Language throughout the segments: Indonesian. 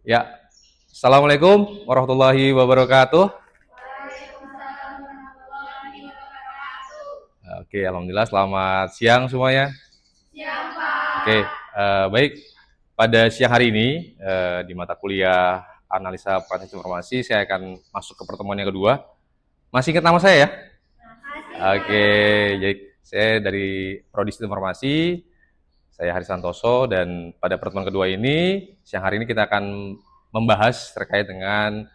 Ya, Assalamualaikum warahmatullahi wabarakatuh. Oke, alhamdulillah. Selamat siang semuanya. Siang, Pak. Oke, baik. Pada siang hari ini di mata kuliah analisa perangkat informasi, saya akan masuk ke pertemuan yang kedua. Masih ingat nama saya ya? Oke, jadi saya dari Prodi Sistem Informasi. Saya Haris Santoso, dan pada pertemuan kedua ini, siang hari ini kita akan membahas terkait dengan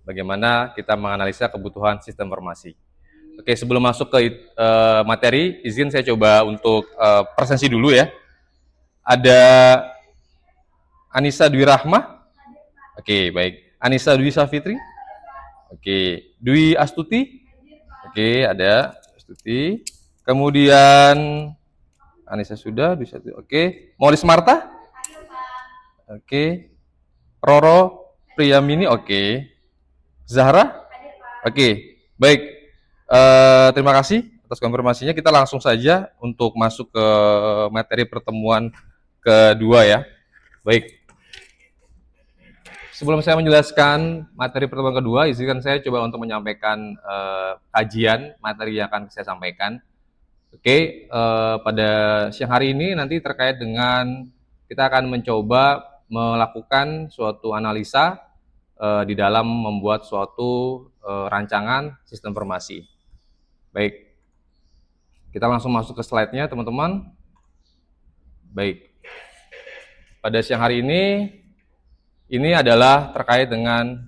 bagaimana kita menganalisa kebutuhan sistem informasi. Oke, sebelum masuk ke materi, izin saya coba untuk presensi dulu ya. Ada Anissa Dwi Rahmah. Oke, baik. Anissa Dwi Safitri. Oke, Dwi Astuti. Oke, ada Astuti. Kemudian Anissa sudah, Dwi Astuti. Oke, Maulis Marta. Oke, Roro Priyamini. Oke, Zahra. Oke, baik. Terima kasih atas konfirmasinya. Kita langsung saja untuk masuk ke materi pertemuan kedua ya. Baik. Sebelum saya menjelaskan materi pertemuan kedua, izinkan saya coba untuk menyampaikan kajian materi yang akan saya sampaikan. Oke, pada siang hari ini nanti terkait dengan kita akan mencoba melakukan suatu analisa di dalam membuat suatu rancangan sistem informasi. Baik, kita langsung masuk ke slide-nya teman-teman. Baik, pada siang hari ini adalah terkait dengan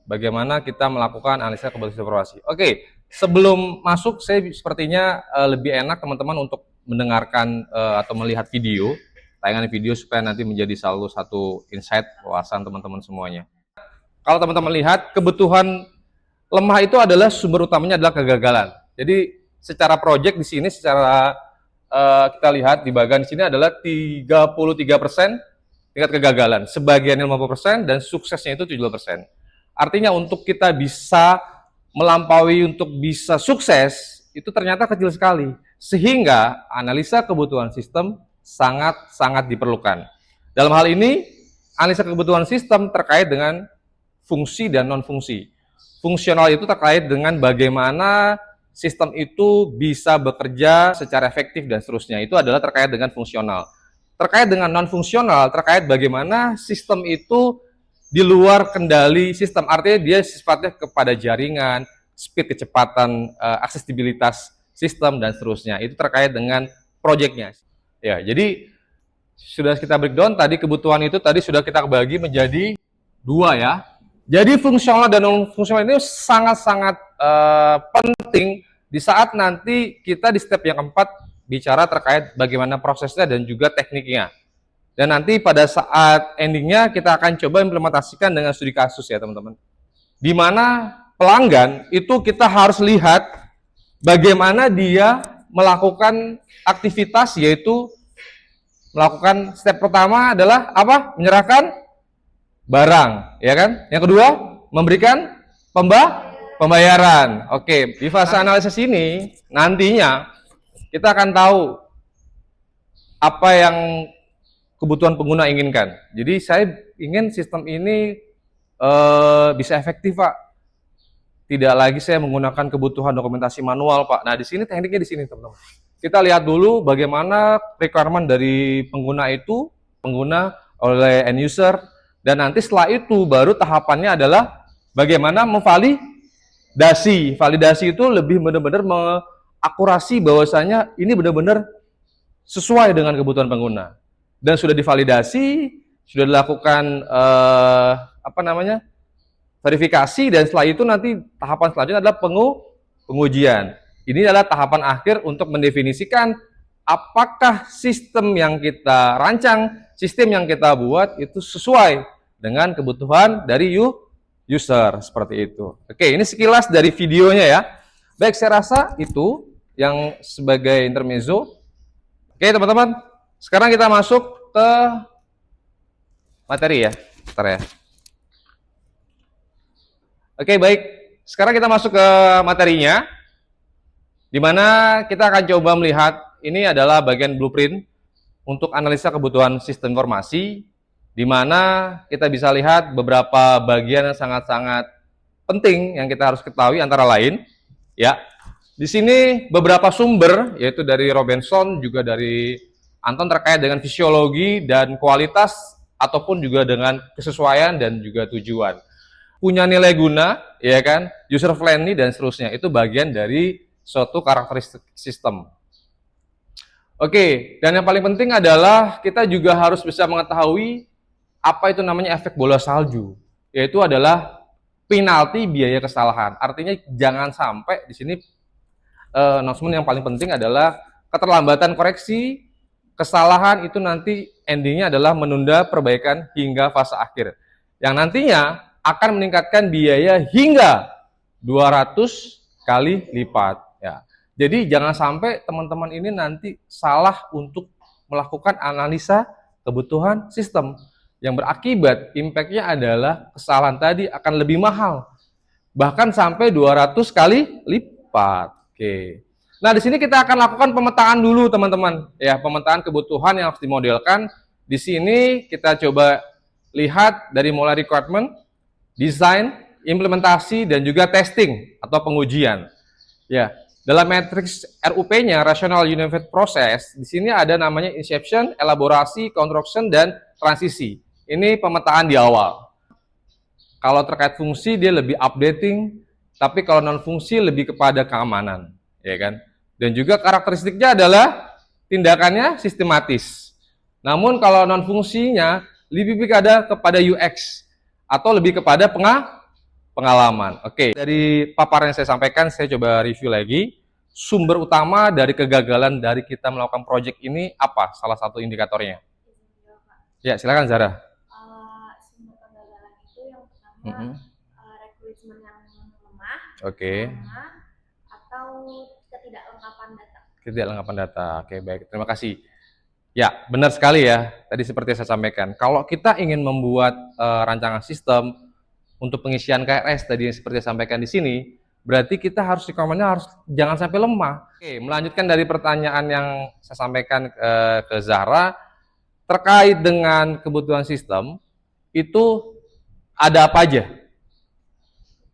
bagaimana kita melakukan analisa kebutuhan informasi. Oke, sebelum masuk, saya sepertinya lebih enak teman-teman untuk mendengarkan atau melihat video, tayangan video supaya nanti menjadi salah satu insight wawasan teman-teman semuanya. Kalau teman-teman lihat, kebutuhan lemah itu adalah sumber utamanya adalah kegagalan. Jadi secara proyek di sini, secara kita lihat di bagian di sini adalah 33% tingkat kegagalan, sebagian 50% dan suksesnya itu 70%. Artinya untuk kita bisa melampaui untuk bisa sukses itu ternyata kecil sekali, sehingga analisa kebutuhan sistem sangat-sangat diperlukan. Dalam hal ini, analisa kebutuhan sistem terkait dengan fungsi dan non-fungsi. Fungsional itu terkait dengan bagaimana sistem itu bisa bekerja secara efektif dan seterusnya. Itu adalah terkait dengan fungsional. Terkait dengan non-fungsional, terkait bagaimana sistem itu di luar kendali sistem. Artinya dia sifatnya kepada jaringan, speed, kecepatan, aksesibilitas sistem, dan seterusnya. Itu terkait dengan proyeknya. Ya, jadi sudah kita breakdown, tadi kebutuhan itu tadi sudah kita bagi menjadi dua ya. Jadi fungsional dan non fungsional ini sangat-sangat penting di saat nanti kita di step yang keempat bicara terkait bagaimana prosesnya dan juga tekniknya. Dan nanti pada saat endingnya kita akan coba implementasikan dengan studi kasus ya teman-teman. Di mana pelanggan itu kita harus lihat bagaimana dia melakukan aktivitas, yaitu melakukan step pertama adalah apa? Menyerahkan barang, ya kan? Yang kedua, memberikan pembayaran. Oke, di fase analisis ini nantinya kita akan tahu apa yang kebutuhan pengguna inginkan. Jadi saya ingin sistem ini bisa efektif, Pak. Tidak lagi saya menggunakan kebutuhan dokumentasi manual, Pak. Nah, di sini tekniknya di sini, teman-teman. Kita lihat dulu bagaimana requirement dari pengguna itu, pengguna oleh end user, dan nanti setelah itu baru tahapannya adalah bagaimana memvalidasi. Validasi itu lebih benar-benar mengakurasi bahwasanya ini benar-benar sesuai dengan kebutuhan pengguna. Dan sudah divalidasi, sudah dilakukan verifikasi, dan setelah itu nanti tahapan selanjutnya adalah pengujian. Ini adalah tahapan akhir untuk mendefinisikan apakah sistem yang kita rancang, sistem yang kita buat itu sesuai dengan kebutuhan dari user, seperti itu. Oke, ini sekilas dari videonya ya. Baik, saya rasa itu yang sebagai intermezzo. Oke, teman-teman, sekarang kita masuk ke materi ya. Bentar ya. Oke, baik. Sekarang kita masuk ke materinya, di mana kita akan coba melihat ini adalah bagian blueprint untuk analisa kebutuhan sistem informasi. di mana kita bisa lihat beberapa bagian yang sangat-sangat penting yang kita harus ketahui, antara lain ya. Di sini beberapa sumber, yaitu dari Robinson juga dari Anton, terkait dengan fisiologi dan kualitas ataupun juga dengan kesesuaian dan juga tujuan. Punya nilai guna, ya kan, user friendly dan seterusnya. Itu bagian dari suatu karakteristik sistem. Oke, dan yang paling penting adalah kita juga harus bisa mengetahui apa itu namanya efek bola salju, yaitu adalah penalti biaya kesalahan. Artinya jangan sampai di sini announcement yang paling penting adalah keterlambatan koreksi kesalahan itu nanti endingnya adalah menunda perbaikan hingga fase akhir, yang nantinya akan meningkatkan biaya hingga 200 kali lipat ya. Jadi jangan sampai teman-teman ini nanti salah untuk melakukan analisa kebutuhan sistem, yang berakibat impact-nya adalah kesalahan tadi akan lebih mahal, bahkan sampai 200 kali lipat. Oke. Nah, di sini kita akan lakukan pemetaan dulu, teman-teman. Ya, pemetaan kebutuhan yang harus dimodelkan. Di sini kita coba lihat dari mulai requirement, desain, implementasi, dan juga testing atau pengujian. Ya, dalam matriks RUP-nya, Rational Unified Process, di sini ada namanya inception, elaborasi, construction, dan transisi. Ini pemetaan di awal. Kalau terkait fungsi dia lebih updating, tapi kalau non fungsi lebih kepada keamanan, ya kan? Dan juga karakteristiknya adalah tindakannya sistematis. Namun kalau non fungsinya lebih kepada UX atau lebih kepada pengalaman. Oke, dari paparan yang saya sampaikan, saya coba review lagi. Sumber utama dari kegagalan dari kita melakukan project ini apa? Salah satu indikatornya. Ya, silakan Zara. Sumber kegagalan itu yang pertama recruitment yang lemah, atau ketidaklengkapan data. Ketidaklengkapan data. Oke, baik. Terima kasih. Ya, benar sekali ya. Tadi seperti yang saya sampaikan. Kalau kita ingin membuat rancangan sistem untuk pengisian KRS tadi yang seperti saya sampaikan di sini, berarti kita harus requirement-nya harus jangan sampai lemah. Oke, melanjutkan dari pertanyaan yang saya sampaikan ke Zahra terkait dengan kebutuhan sistem, itu ada apa aja?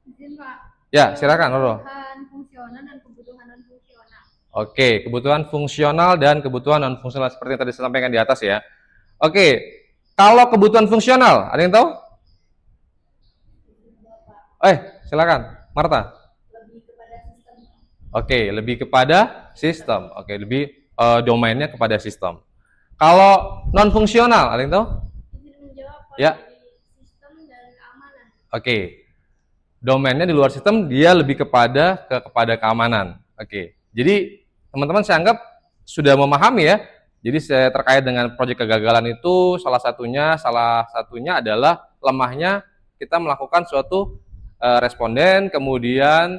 Izin, Pak. Ya, silakan, Roro. Kebutuhan fungsional dan kebutuhan non fungsional. Oke, kebutuhan fungsional dan kebutuhan non fungsional seperti yang tadi saya sampaikan di atas ya. Oke, kalau kebutuhan fungsional, ada yang tahu? Silakan, Marta. Lebih kepada sistem. Oke, lebih kepada sistem. Oke, lebih domainnya kepada sistem. Kalau non fungsional, ada yang tahu? Izin menjawab, Pak. Ya. Sistem dan keamanan. Oke, domainnya di luar sistem, dia lebih kepada keamanan. Oke, jadi teman-teman saya anggap sudah memahami ya. Jadi saya terkait dengan proyek kegagalan itu salah satunya adalah lemahnya kita melakukan suatu responden, kemudian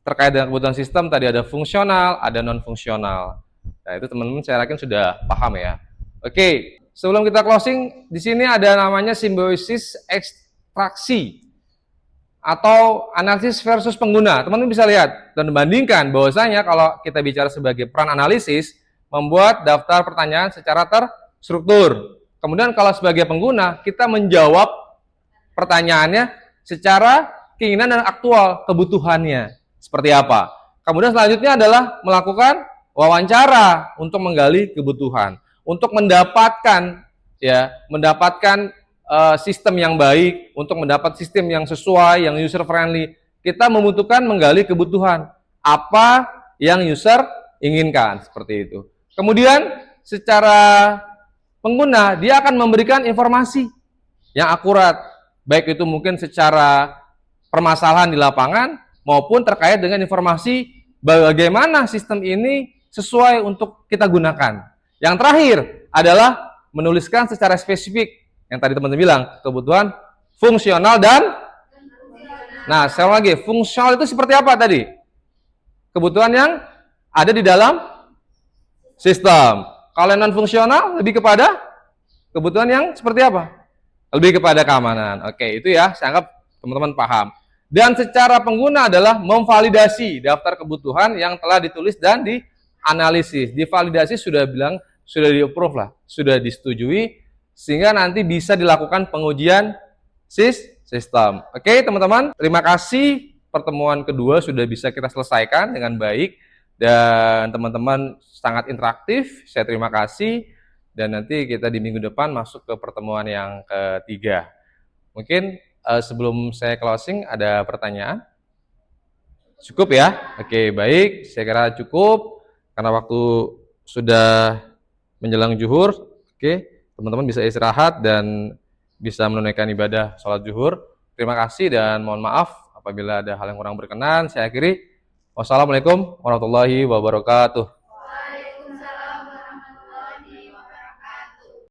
terkait dengan kebutuhan sistem tadi ada fungsional, ada non fungsional. Nah, itu teman-teman saya yakin sudah paham ya. Oke, sebelum kita closing, di sini ada namanya simbiosis ekstraksi atau analisis versus pengguna. Teman-teman bisa lihat dan bandingkan bahwasanya kalau kita bicara sebagai peran analisis, membuat daftar pertanyaan secara terstruktur. Kemudian kalau sebagai pengguna, kita menjawab pertanyaannya secara keinginan dan aktual kebutuhannya seperti apa. Kemudian selanjutnya adalah melakukan wawancara untuk menggali kebutuhan, untuk mendapatkan sistem yang baik, untuk mendapat sistem yang sesuai, yang user friendly. Kita membutuhkan menggali kebutuhan apa yang user inginkan seperti itu. Kemudian secara pengguna dia akan memberikan informasi yang akurat, baik itu mungkin secara permasalahan di lapangan maupun terkait dengan informasi bagaimana sistem ini sesuai untuk kita gunakan. Yang terakhir adalah menuliskan secara spesifik yang tadi teman-teman bilang, kebutuhan fungsional dan nah, sekali lagi, fungsional itu seperti apa tadi? Kebutuhan yang ada di dalam sistem. Kalau non fungsional lebih kepada kebutuhan yang seperti apa? Lebih kepada keamanan. Oke, itu ya, saya anggap teman-teman paham. Dan secara pengguna adalah memvalidasi daftar kebutuhan yang telah ditulis dan dianalisis. Divalidasi sudah bilang, sudah di-approve lah, sudah disetujui. sehingga nanti bisa dilakukan pengujian sistem. Oke, teman-teman, terima kasih. Pertemuan kedua sudah bisa kita selesaikan dengan baik dan teman-teman sangat interaktif. Saya terima kasih dan nanti kita di minggu depan masuk ke pertemuan yang ketiga. Mungkin sebelum saya closing ada pertanyaan? Cukup ya? Oke, baik. Saya kira cukup karena waktu sudah menjelang zuhur. Oke, teman-teman bisa istirahat dan bisa menunaikan ibadah sholat zuhur. Terima kasih dan mohon maaf apabila ada hal yang kurang berkenan. Saya akhiri. Wassalamualaikum warahmatullahi wabarakatuh.